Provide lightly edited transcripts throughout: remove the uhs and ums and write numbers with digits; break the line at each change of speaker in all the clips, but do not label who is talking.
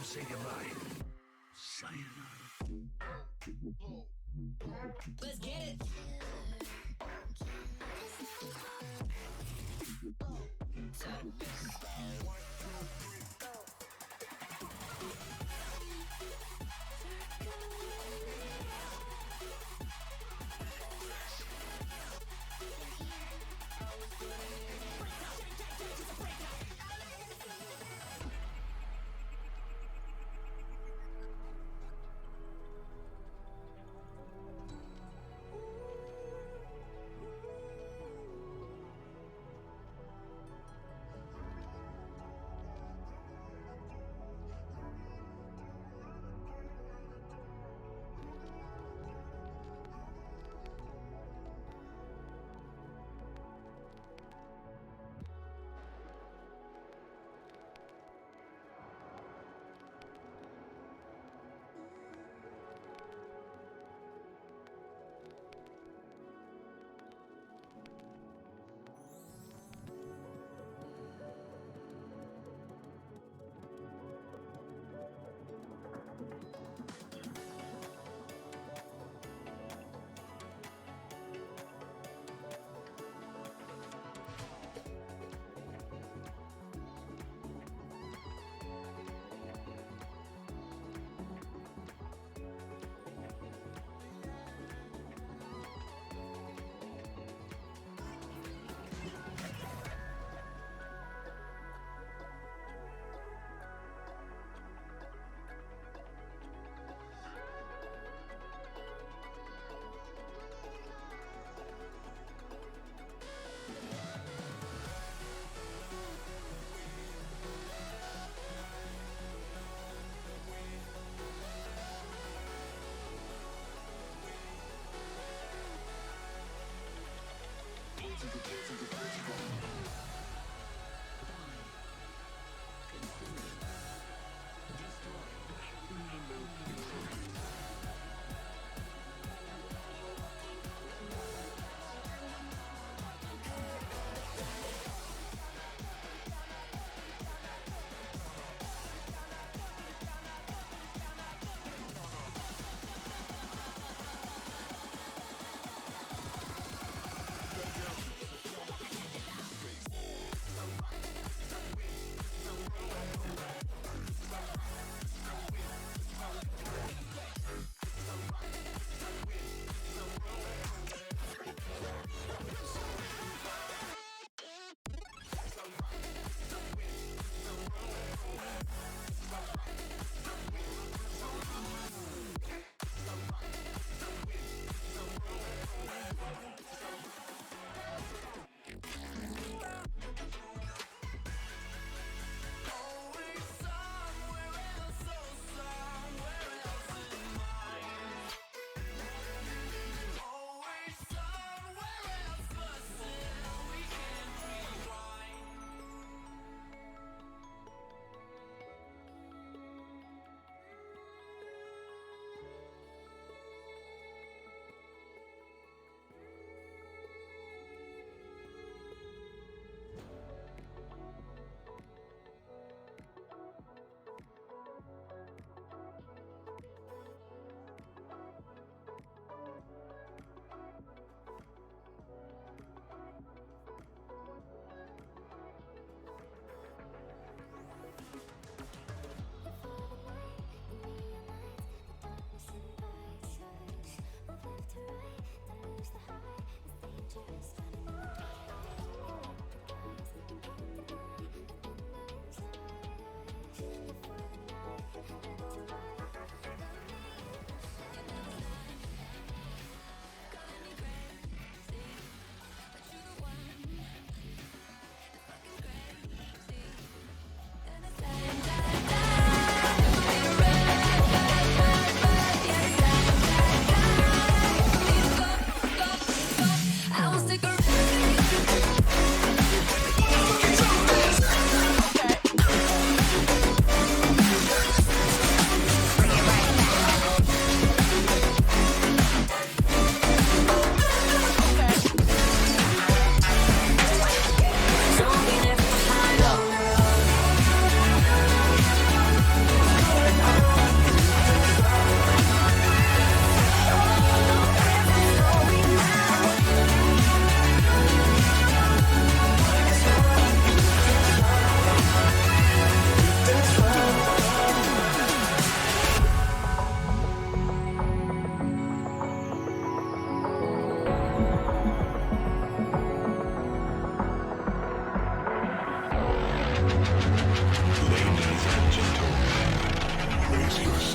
say goodbye. Sayonara.
Let's get it.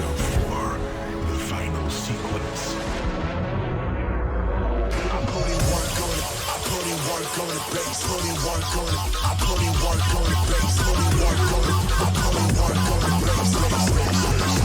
yourself for the final sequence. I put in work on it. I put in work on the bass. Put in work on it. I put in work on the bass. Put in work on it. I put in work on the bass. Work on the bass.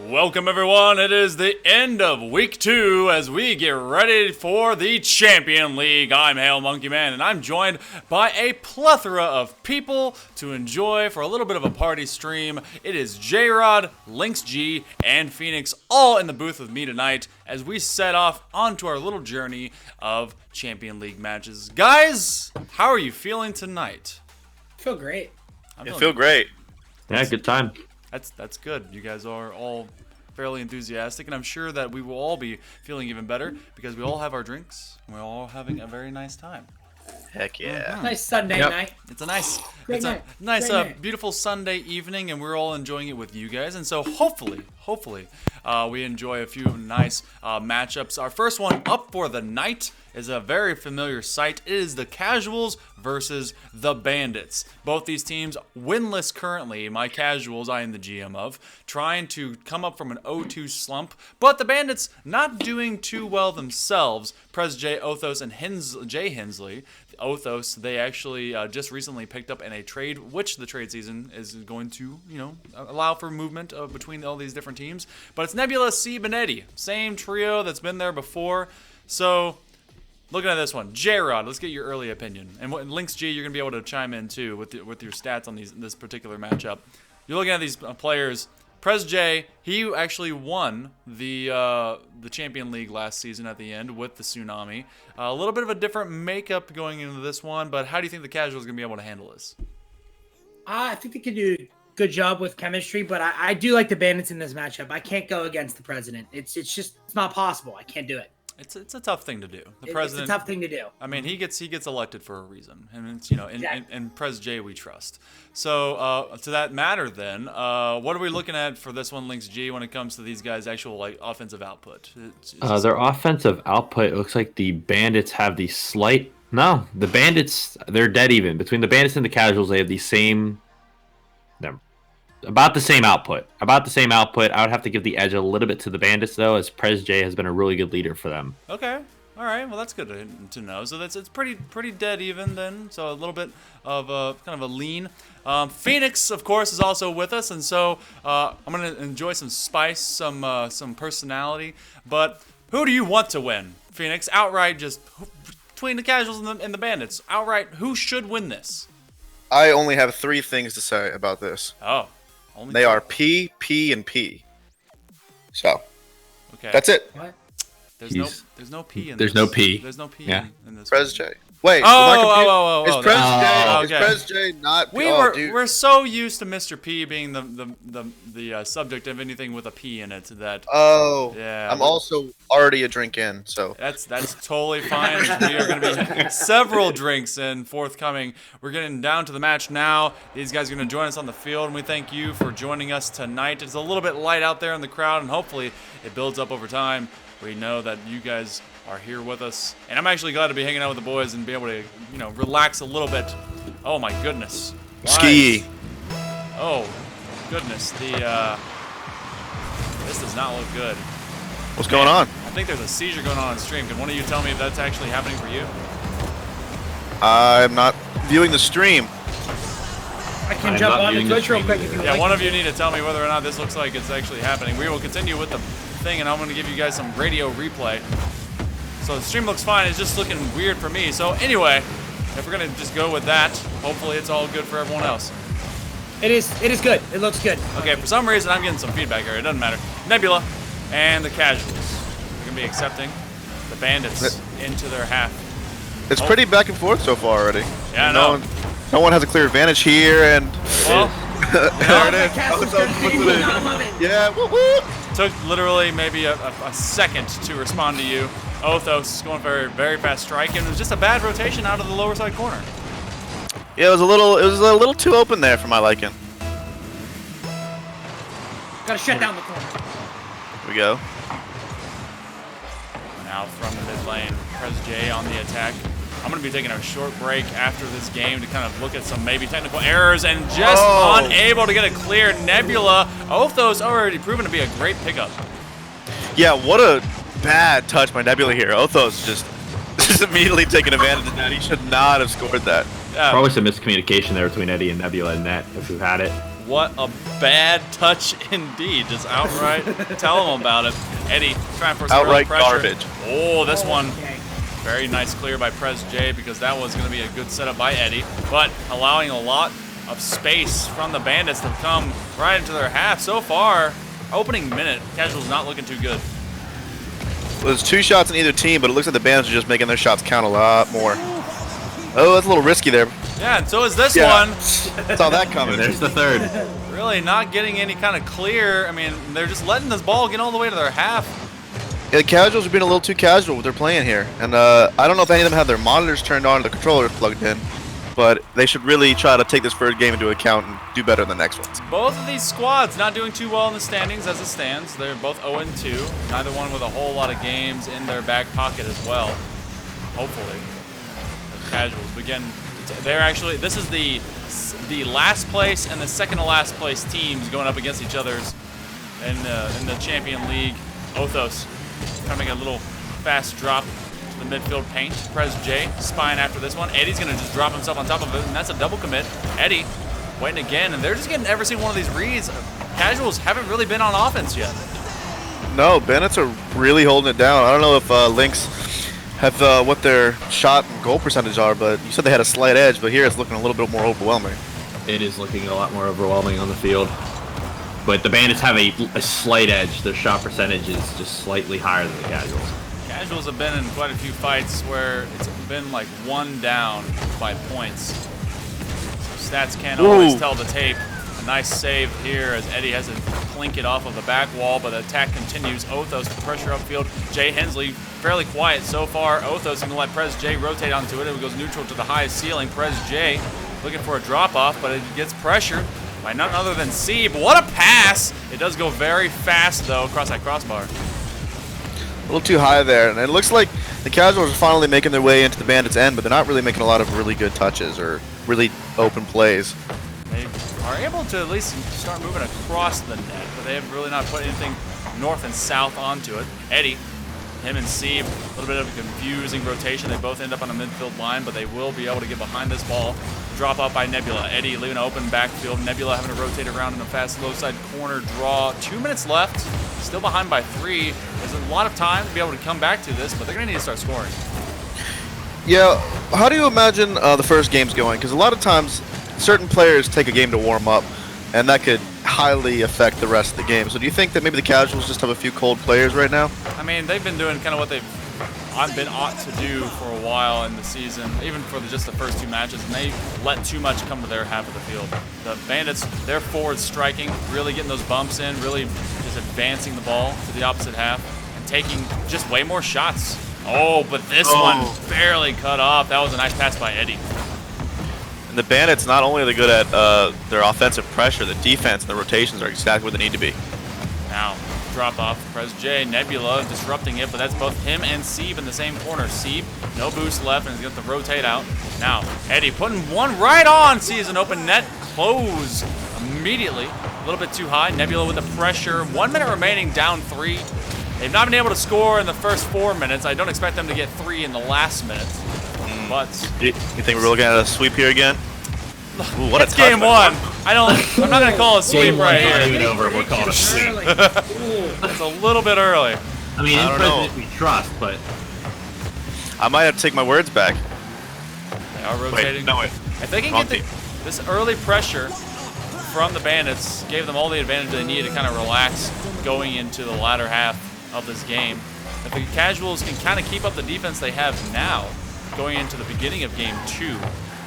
Welcome everyone, it is the end of week 2 as we get ready for the Champion League. I'm Hail Monkey Man and I'm joined by a plethora of people to enjoy for a little bit of a party stream. It is J-Rod, Lynx G, and Phoenix all in the booth with me tonight as we set off onto our little journey of Champion League matches. Guys, how are you feeling tonight?
I feel great.
I feel great.
Yeah, good time.
That's good. You guys are all fairly enthusiastic, and I'm sure that we will all be feeling even better because we all have our drinks and we're all having a very nice time.
Heck yeah.
Nice Sunday night.
It's a nice,
Great
it's
night.
a nice,
Great night.
beautiful Sunday evening, and we're all enjoying it with you guys. And so hopefully, we enjoy a few nice matchups. Our first one up for the night is a very familiar sight. It is the Casuals versus the Bandits. Both these teams winless currently. My Casuals, I am the GM of, trying to come up from an 0-2 slump, but the Bandits not doing too well themselves. Prez J, Othos, and Jay Hensley. Othos, they actually just recently picked up in a trade, which the trade season is going to, allow for movement between all these different teams. But it's Nebula, C, Benetti, same trio that's been there before. So, looking at this one, J-Rod, let's get your early opinion. And Lynx G, you're gonna be able to chime in too with your stats on this particular matchup. You're looking at these players. Prez J, he actually won the Champion League last season at the end with the Tsunami. A little bit of a different makeup going into this one, but how do you think the Casuals are going to be able to handle this?
I think they can do a good job with chemistry, but I do like the Bandits in this matchup. I can't go against the President. It's not possible. I can't do it.
It's a tough thing to do. The
It's
president.
a tough thing to do.
I mean, he gets elected for a reason, and it's
Exactly.
in Prez J we trust. So to that matter, then, what are we looking at for this one, Lynx G, when it comes to these guys' actual offensive output?
Their offensive output, it looks like the Bandits have the slight. No, the Bandits, they're dead even. Between the Bandits and the Casuals, they have the same. About the same output. About the same output. I would have to give the edge a little bit to the Bandits, though, as Prez J has been a really good leader for them.
Okay. All right. Well, that's good to know. So it's pretty dead even then. So a little bit of kind of a lean. Phoenix, of course, is also with us, and so I'm gonna enjoy some spice, some personality. But who do you want to win, Phoenix? Outright, just between the Casuals and the Bandits. Outright, who should win this?
I only have 3 things to say about this.
Oh, only
They
two.
are P, P, and P. So
Okay.
that's it.
What?
There's no P in
There's
this.
no P.
There's no P
Yeah.
in this.
Prez
one.
J. Wait.
Oh,
am I confused?
oh,
Is Prez J?
Oh,
Is
okay.
Prez J not? Dude.
We're so used to Mr. P being the subject of anything with a P in it that
Oh.
Yeah,
I'm
but-
also already a drink in, so.
that's totally fine. We are going to be several drinks in forthcoming. We're getting down to the match now. These guys are going to join us on the field, and we thank you for joining us tonight. It's a little bit light out there in the crowd, and hopefully it builds up over time. We know that you guys are here with us, and I'm actually glad to be hanging out with the boys and be able to, relax a little bit. Oh my goodness.
Ski.
Oh goodness. This does not look good.
What's going on?
I think there's a seizure going on stream. Can one of you tell me if that's actually happening for you?
I'm not viewing the stream.
I can
I'm
jump
not
on the
viewing the
Twitch real
stream
quick if you
either.
Yeah,
like.
one of you need to tell me whether or not this looks like it's actually happening. We will continue with the thing, and I'm going to give you guys some radio replay. So the stream looks fine. It's just looking weird for me. So anyway, if we're going to just go with that, hopefully it's all good for everyone else.
It is good. It looks good.
Okay, for some reason I'm getting some feedback here. It doesn't matter. Nebula and the Casuals are going to be accepting the Bandits into their half.
It's pretty back and forth so far already.
Yeah, I know.
No one has a clear advantage here, and
Well,
there
Oh,
it
that
is.
Castle's
Oh,
good.
it's up to
I love it.
Yeah, woo woo.
took literally maybe a second to respond to you. Othos going for a very fast strike, and it was just a bad rotation out of the lower side corner.
Yeah, it was a little too open there for my liking.
Gotta shut down the corner.
Here we go.
Now from the mid lane, Prez J on the attack. I'm going to be taking a short break after this game to kind of look at some maybe technical errors and just unable to get it clear. Nebula, Othos already proven to be a great pickup.
Yeah, what a bad touch by Nebula here. Othos just immediately taking advantage of that. He should not have scored that.
Yeah,
Probably some miscommunication there between Eddie and Nebula and Net, if we've had it.
what a bad touch indeed. Just outright tell him about it. Eddie trying for some early
Outright
pressure.
garbage.
Oh, this one.
Okay.
Very nice clear by Prez J because that was going to be a good setup by Eddie, but allowing a lot of space from the Bandits to come right into their half. So far, opening minute, Casual's not looking too good.
Well, there's 2 shots in either team, but it looks like the Bandits are just making their shots count a lot more. Oh, that's a little risky there.
Yeah, and so is this
Yeah.
one.
Saw that coming.
There's the third.
Really not getting any kind of clear. I mean, they're just letting this ball get all the way to their half.
Yeah, the Casuals are being a little too casual with their playing here, and I don't know if any of them have their monitors turned on or the controllers plugged in, but they should really try to take this first game into account and do better than the next ones.
Both of these squads not doing too well in the standings as it stands. They're both 0-2. Neither one with a whole lot of games in their back pocket as well. Hopefully. The Casuals begin. They're actually, this is the last place and the second to last place teams going up against each other's in the Champion League. Othos trying to make a little fast drop to the midfield paint. Prez J spying after this one. Eddie's going to just drop himself on top of it, and that's a double commit. Eddie waiting again, and they're just getting every single one of these reads. Casuals haven't really been on offense yet.
No, Bandits are really holding it down. I don't know if Lynx have what their shot and goal percentage are, but you said they had a slight edge, but here it's looking a little bit more overwhelming.
It is looking a lot more overwhelming on the field. But the Bandits have a slight edge. Their shot percentage is just slightly higher than the Casuals.
Casuals have been in quite a few fights where it's been like one down by points. So stats can't always tell the tape. A nice save here as Eddie has to clink it off of the back wall, but the attack continues. Othos with pressure upfield. Jay Hensley fairly quiet so far. Othos going to let Prez J rotate onto it. It goes neutral to the highest ceiling. Prez J looking for a drop off, but it gets pressured by none other than Sieb. What a pass! It does go very fast though across that crossbar.
A little too high there, and it looks like the Casuals are finally making their way into the Bandits' end, but they're not really making a lot of really good touches or really open plays.
are able to at least start moving across the net, but they have really not put anything north and south onto it. Eddie, him and Sieb, a little bit of a confusing rotation. They both end up on a midfield line, but they will be able to get behind this ball. Drop off by Nebula. Eddie leaving an open backfield. Nebula having to rotate around in a fast low side corner draw. 2 minutes left. Still behind by 3. There's a lot of time to be able to come back to this, but they're going to need to start scoring.
Yeah, how do you imagine the first game's going? Because a lot of times, certain players take a game to warm up, and that could highly affect the rest of the game. So do you think that maybe the casuals just have a few cold players right now?
I mean, they've been doing kind of what they've been ought to do for a while in the season, even for just the first 2 matches, and they let too much come to their half of the field. The Bandits, they're forward striking, really getting those bumps in, really just advancing the ball to the opposite half, and taking just way more shots. Oh, but this one barely cut off. That was a nice pass by Eddie.
And the Bandits, not only are they good at their offensive pressure, the defense and the rotations are exactly where they need to be.
Now, drop off. Press J. Nebula disrupting it, but that's both him and Sieb in the same corner. Sieb, no boost left, and he's going to rotate out. Now, Eddie putting one right on. Sees an open net. Close immediately. A little bit too high. Nebula with the pressure. 1 minute remaining, down 3. They've not been able to score in the first 4 minutes. I don't expect them to get 3 in the last minute. But
You think we're looking at a sweep here again? Ooh, what
it's
a touch
game
by
1. I'm not gonna call it a sweep
Game
right
one's not
here.
even over. We're calling it a sweep.
Early. Ooh.
It's a little bit early.
I mean,
I
in
don't know.
President we trust, but
I might have to take my words back.
They are rotating.
Wait, no, wait.
If they can
Wrong
get this early pressure from the Bandits, gave them all the advantage they needed to kind of relax going into the latter half of this game. If the Casuals can kind of keep up the defense they have now, going into the beginning of game 2, then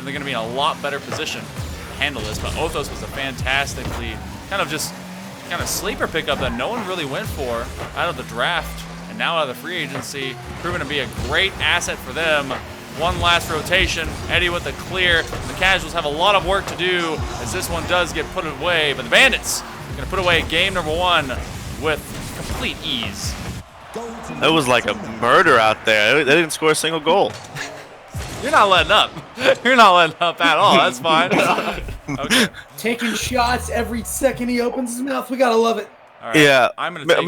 they're going to be in a lot better position to handle this. But Othos was a fantastically kind of sleeper pickup that no one really went for out of the draft, and now out of the free agency, proving to be a great asset for them. One last rotation. Eddie with the clear. The Casuals have a lot of work to do as this one does get put away, but the Bandits are going to put away game number 1 with complete ease.
It was like a murder out there. They didn't score a single goal.
You're not letting up. You're not letting up at all. That's fine. Okay.
Taking shots every second he opens his mouth. We gotta love it.
All right.
Yeah.
I'm gonna
Ma-
take.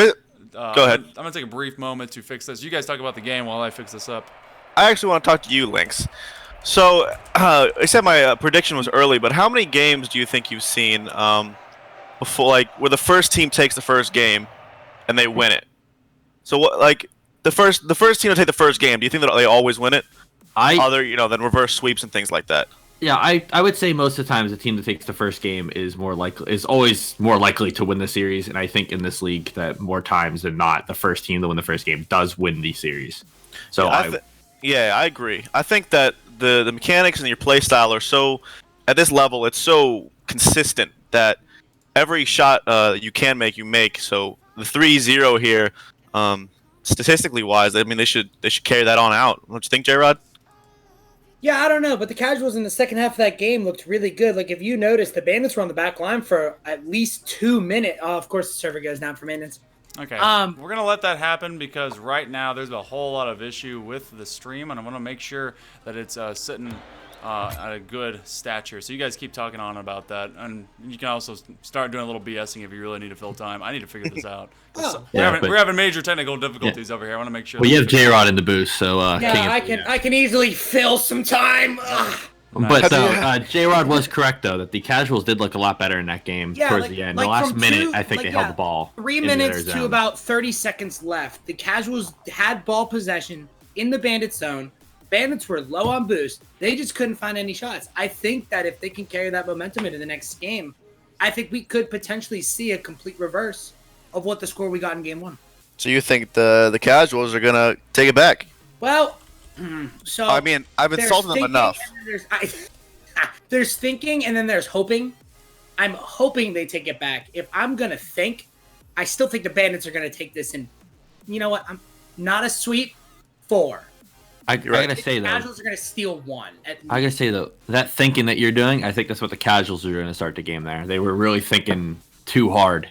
ma- Go ahead.
I'm gonna take a brief moment to fix this. You guys talk about the game while I fix this up.
I actually want to talk to you, Lynx. So, I said my prediction was early, but how many games do you think you've seen before, like, where the first team takes the first game and they win it? So, what, like, the first team to take the first game, do you think that they always win it? Other, than reverse sweeps and things like that.
Yeah, I would say most of the times the team that takes the first game is always more likely to win the series, and I think in this league that more times than not, the first team to win the first game does win the series. So
I agree. I think that the mechanics and your play style are so, at this level, it's so consistent that every shot you can make, you make. So the 3-0 here, statistically wise, I mean they should carry that on out. Don't you think, J-Rod?
Yeah, I don't know, but the Casuals in the second half of that game looked really good. Like, if you notice, the Bandits were on the back line for at least 2 minutes. Oh, of course, the server goes down for maintenance.
Okay. We're gonna let that happen because right now there's a whole lot of issue with the stream, and I want to make sure that it's sitting at a good stature. So you guys keep talking on about that, and you can also start doing a little BSing if you really need to fill time. I need to figure this out. We're having major technical difficulties over here. I want to make sure.
well, you have J-Rod in the booth, so
Yeah, I can easily fill some time. Ugh.
But J-Rod was correct though that the Casuals did look a lot better in that game towards the end. The last
from
minute, I think they held the ball.
3
into their
minutes to
zone.
about 30 seconds left. The Casuals had ball possession in the Bandit zone. Bandits were low on boost. They just couldn't find any shots. I think that if they can carry that momentum into the next game, I think we could potentially see a complete reverse of what the score we got in game 1.
So you think the Casuals are gonna take it back?
Well, so
I mean, I've
there's
insulted them
thinking
enough.
and then there's thinking and then there's hoping. I'm hoping they take it back. If I'm gonna think, I still think the Bandits are gonna take this in. You know what? I'm not a sweep 4.
I gotta say
The
though,
Casuals are gonna steal 1.
I gotta say though, that thinking that you're doing, I think that's what the Casuals are going to start the game there. They were really thinking too hard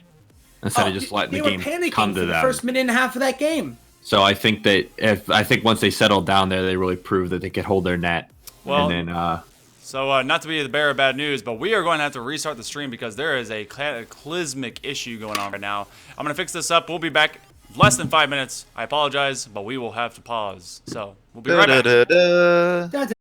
instead of just letting the game come to
the
them.
first minute and a half of that game.
So I think that once they settled down there, they really proved that they could hold their net.
Well,
and then
So, not to be the bearer of bad news, but we are going to have to restart the stream because there is a cataclysmic issue going on right now. I'm going to fix this up. We'll be back less than 5 minutes. I apologize, but we will have to pause. So, we'll be right back.
That's